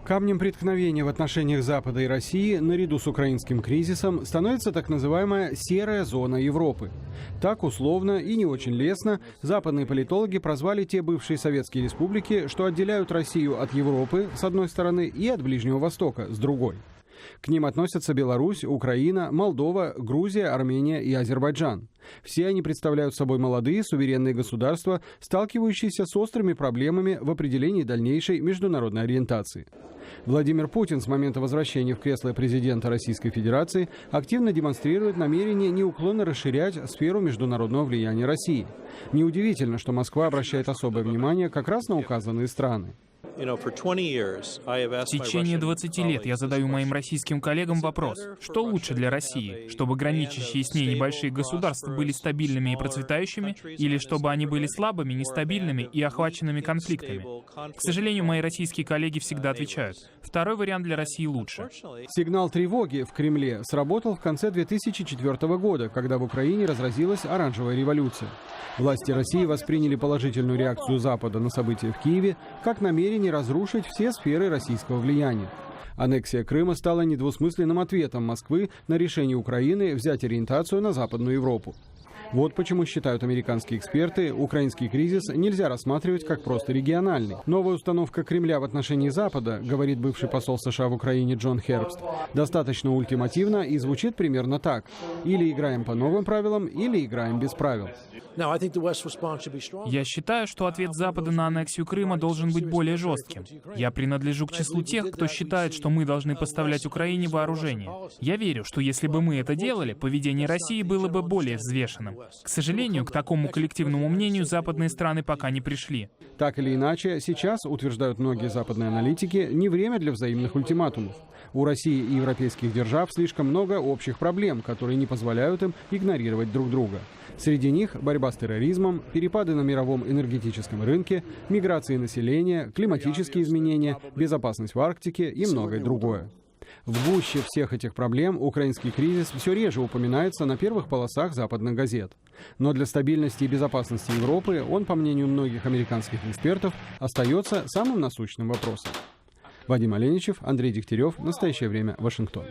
Камнем преткновения в отношениях Запада и России наряду с украинским кризисом становится так называемая «серая зона Европы». Так условно и не очень лестно западные политологи прозвали те бывшие советские республики, что отделяют Россию от Европы с одной стороны и от Ближнего Востока с другой. К ним относятся Беларусь, Украина, Молдова, Грузия, Армения и Азербайджан. Все они представляют собой молодые суверенные государства, сталкивающиеся с острыми проблемами в определении дальнейшей международной ориентации. Владимир Путин с момента возвращения в кресло президента Российской Федерации активно демонстрирует намерение неуклонно расширять сферу международного влияния России. Неудивительно, что Москва обращает особое внимание как раз на указанные страны. В течение 20 лет я задаю моим российским коллегам вопрос, что лучше для России, чтобы граничащие с ней небольшие государства были стабильными и процветающими, или чтобы они были слабыми, нестабильными и охваченными конфликтами? К сожалению, мои российские коллеги всегда отвечают, второй вариант для России лучше. Сигнал тревоги в Кремле сработал в конце 2004 года, когда в Украине разразилась оранжевая революция. Власти России восприняли положительную реакцию Запада на события в Киеве как намерение разрушить все сферы российского влияния. Аннексия Крыма стала недвусмысленным ответом Москвы на решение Украины взять ориентацию на Западную Европу. Вот почему, считают американские эксперты, украинский кризис нельзя рассматривать как просто региональный. Новая установка Кремля в отношении Запада, говорит бывший посол США в Украине Джон Хербст, достаточно ультимативно и звучит примерно так: или играем по новым правилам, или играем без правил. Я считаю, что ответ Запада на аннексию Крыма должен быть более жестким. Я принадлежу к числу тех, кто считает, что мы должны поставлять Украине вооружение. Я верю, что если бы мы это делали, поведение России было бы более взвешенным. К сожалению, к такому коллективному мнению западные страны пока не пришли. Так или иначе, сейчас, утверждают многие западные аналитики, не время для взаимных ультиматумов. У России и европейских держав слишком много общих проблем, которые не позволяют им игнорировать друг друга. Среди них борьба с терроризмом, перепады на мировом энергетическом рынке, миграция населения, климатические изменения, безопасность в Арктике и многое другое. В гуще всех этих проблем украинский кризис все реже упоминается на первых полосах западных газет. Но для стабильности и безопасности Европы он, по мнению многих американских экспертов, остается самым насущным вопросом. Вадим Оленичев, Андрей Дегтярев. Настоящее время. Вашингтон.